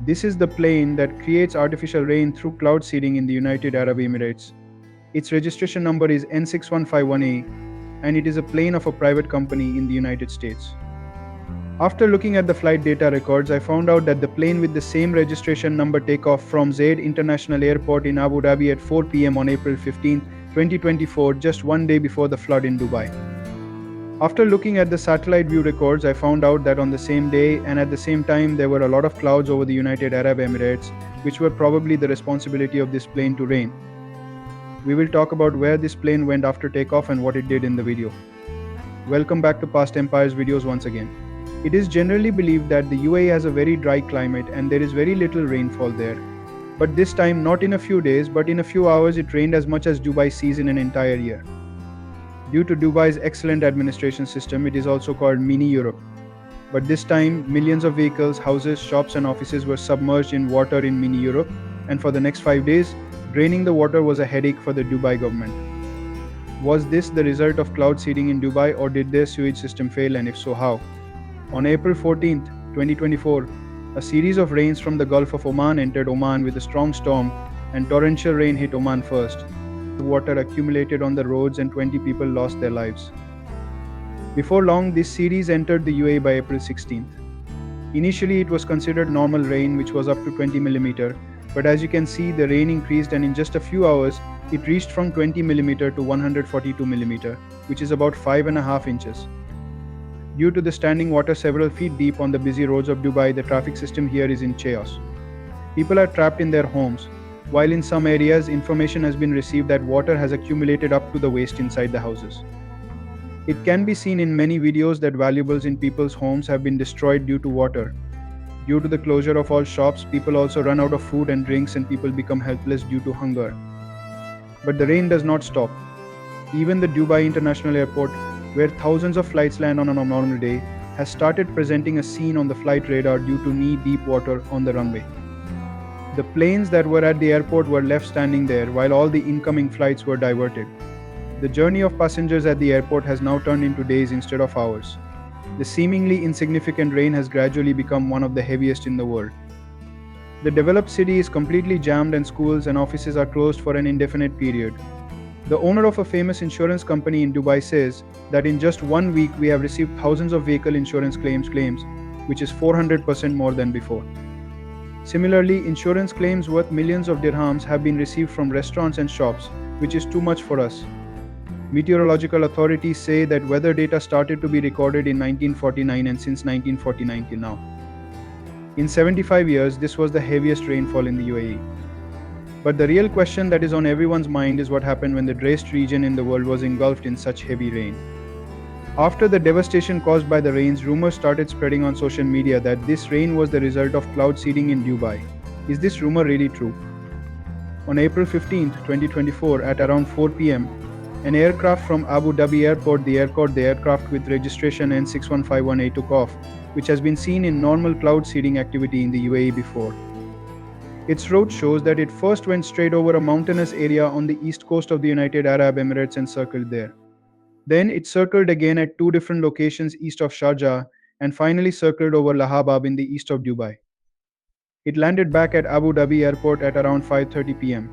This is the plane that creates artificial rain through cloud seeding in the United Arab Emirates. Its registration number is N6151A, and it is a plane of a private company in the United States. After looking at the flight data records, I found out that the plane with the same registration number take off from Zayed International Airport in Abu Dhabi at 4 p.m. on April 15, 2024, just one day before the flood in Dubai. After looking at the satellite view records, I found out that on the same day and at the same time there were a lot of clouds over the United Arab Emirates, which were probably the responsibility of this plane to rain. We will talk about where this plane went after takeoff and what it did in the video. Welcome back to Past Empires videos once again. It is generally believed that the UAE has a very dry climate and there is very little rainfall there. But this time, not in a few days, but in a few hours, it rained as much as Dubai sees in an entire year. Due to Dubai's excellent administration system, it is also called Mini Europe. But this time, millions of vehicles, houses, shops and offices were submerged in water in Mini Europe, and for the next 5 days, draining the water was a headache for the Dubai government. Was this the result of cloud seeding in Dubai, or did their sewage system fail, and if so, how? On April 14, 2024, a series of rains from the Gulf of Oman entered Oman with a strong storm, and torrential rain hit Oman first. The water accumulated on the roads and 20 people lost their lives. Before long, this series entered the UAE by April 16th. Initially, it was considered normal rain, which was up to 20 mm, but as you can see, the rain increased and in just a few hours, it reached from 20 mm to 142 mm, which is about 5.5 inches. Due to the standing water several feet deep on the busy roads of Dubai, the traffic system here is in chaos. People are trapped in their homes, while in some areas information has been received that water has accumulated up to the waist inside the houses. It can be seen in many videos that valuables in people's homes have been destroyed due to water. Due to the closure of all shops, people also run out of food and drinks and people become helpless due to hunger. But the rain does not stop. Even the Dubai International Airport, where thousands of flights land on a normal day, has started presenting a scene on the flight radar due to knee-deep water on the runway. The planes that were at the airport were left standing there while all the incoming flights were diverted. The journey of passengers at the airport has now turned into days instead of hours. The seemingly insignificant rain has gradually become one of the heaviest in the world. The developed city is completely jammed and schools and offices are closed for an indefinite period. The owner of a famous insurance company in Dubai says that in just 1 week we have received thousands of vehicle insurance claims, which is 400% more than before. Similarly, insurance claims worth millions of dirhams have been received from restaurants and shops, which is too much for us. Meteorological authorities say that weather data started to be recorded in 1949 and since 1949 till now. In 75 years, this was the heaviest rainfall in the UAE. But the real question that is on everyone's mind is what happened when the driest region in the world was engulfed in such heavy rain. After the devastation caused by the rains, rumors started spreading on social media that this rain was the result of cloud seeding in Dubai. Is this rumor really true? On April 15, 2024, at around 4 p.m., an aircraft from Abu Dhabi Airport, the aircraft with registration N6151A took off, which has been seen in normal cloud seeding activity in the UAE before. Its route shows that it first went straight over a mountainous area on the east coast of the United Arab Emirates and circled there. Then it circled again at 2 different locations east of Sharjah and finally circled over Lahabab in the east of Dubai. It landed back at Abu Dhabi Airport at around 5:30 p.m.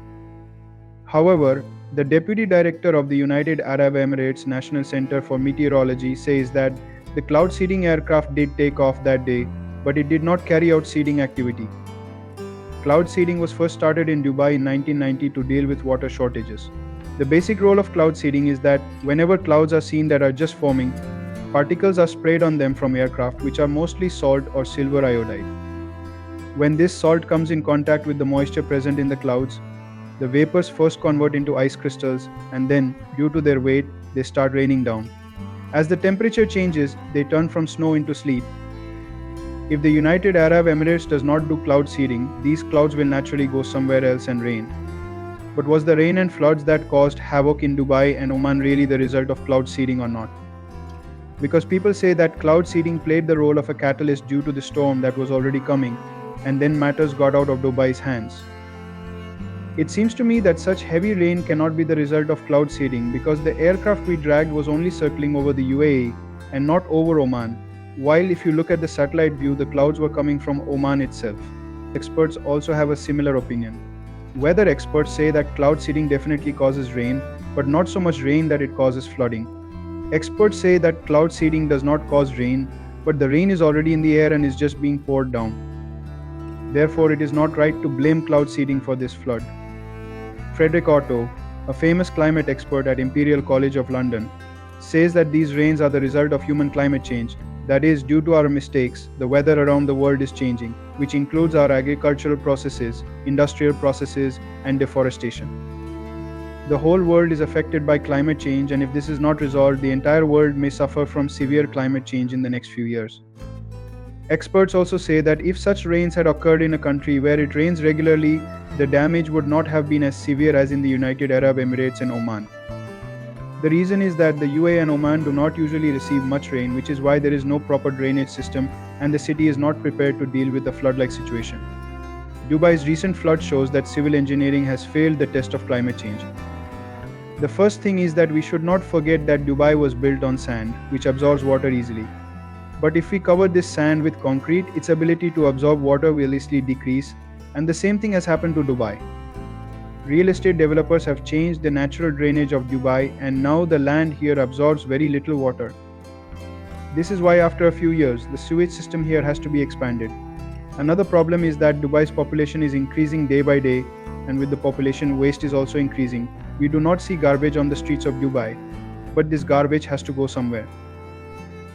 However, the Deputy Director of the United Arab Emirates National Center for Meteorology says that the cloud seeding aircraft did take off that day, but it did not carry out seeding activity. Cloud seeding was first started in Dubai in 1990 to deal with water shortages. The basic role of cloud seeding is that whenever clouds are seen that are just forming, particles are sprayed on them from aircraft, which are mostly salt or silver iodide. When this salt comes in contact with the moisture present in the clouds, the vapors first convert into ice crystals and then, due to their weight, they start raining down. As the temperature changes, they turn from snow into sleet. If the United Arab Emirates does not do cloud seeding, these clouds will naturally go somewhere else and rain. But was the rain and floods that caused havoc in Dubai and Oman really the result of cloud seeding or not? Because people say that cloud seeding played the role of a catalyst due to the storm that was already coming, and then matters got out of Dubai's hands. It seems to me that such heavy rain cannot be the result of cloud seeding because the aircraft we dragged was only circling over the UAE and not over Oman, while if you look at the satellite view, the clouds were coming from Oman itself. experts also have a similar opinion. Weather experts say that cloud seeding definitely causes rain, but not so much rain that it causes flooding. Experts say that cloud seeding does not cause rain, but the rain is already in the air and is just being poured down. Therefore, it is not right to blame cloud seeding for this flood. Frederick Otto, a famous climate expert at Imperial College of London, says that these rains are the result of human climate change. That is, due to our mistakes, the weather around the world is changing, which includes our agricultural processes, industrial processes, and deforestation. The whole world is affected by climate change, and if this is not resolved, the entire world may suffer from severe climate change in the next few years. Experts also say that if such rains had occurred in a country where it rains regularly, the damage would not have been as severe as in the United Arab Emirates and Oman. The reason is that the UAE and Oman do not usually receive much rain, which is why there is no proper drainage system and the city is not prepared to deal with a flood-like situation. Dubai's recent flood shows that civil engineering has failed the test of climate change. The first thing is that we should not forget that Dubai was built on sand, which absorbs water easily. But if we cover this sand with concrete, its ability to absorb water will easily decrease, and the same thing has happened to Dubai. Real estate developers have changed the natural drainage of Dubai, and now the land here absorbs very little water. This is why after a few years, the sewage system here has to be expanded. Another problem is that Dubai's population is increasing day by day, and with the population, waste is also increasing. We do not see garbage on the streets of Dubai, but this garbage has to go somewhere.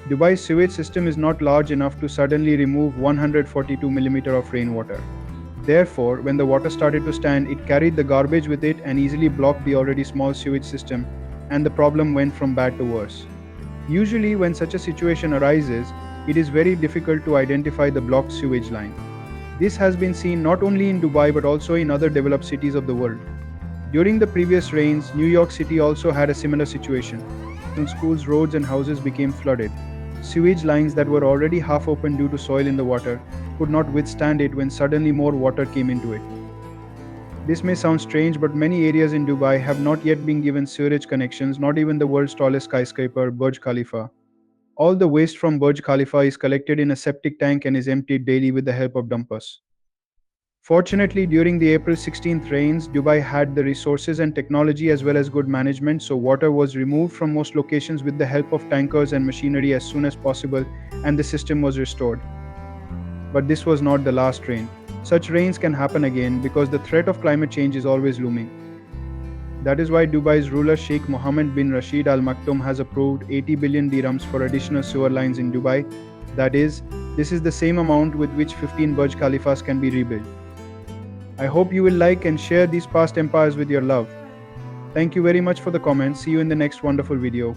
Dubai's sewage system is not large enough to suddenly remove 142 mm of rainwater. Therefore, when the water started to stand, it carried the garbage with it and easily blocked the already small sewage system, and the problem went from bad to worse. Usually, when such a situation arises, it is very difficult to identify the blocked sewage line. This has been seen not only in Dubai but also in other developed cities of the world. During the previous rains, New York City also had a similar situation. Some schools, roads, and houses became flooded. Sewage lines that were already half open due to soil in the water could not withstand it when suddenly more water came into it. This may sound strange, but many areas in Dubai have not yet been given sewerage connections, not even the world's tallest skyscraper, Burj Khalifa. All the waste from Burj Khalifa is collected in a septic tank and is emptied daily with the help of dumpers. Fortunately, during the April 16th rains, Dubai had the resources and technology as well as good management, so water was removed from most locations with the help of tankers and machinery as soon as possible, and the system was restored. But this was not the last rain. Such rains can happen again because the threat of climate change is always looming. That is why Dubai's ruler Sheikh Mohammed bin Rashid Al Maktoum has approved 80 billion dirhams for additional sewer lines in Dubai. That is, this is the same amount with which 15 Burj Khalifas can be rebuilt. I hope you will like and share these past empires with your love. Thank you very much for the comments. See you in the next wonderful video.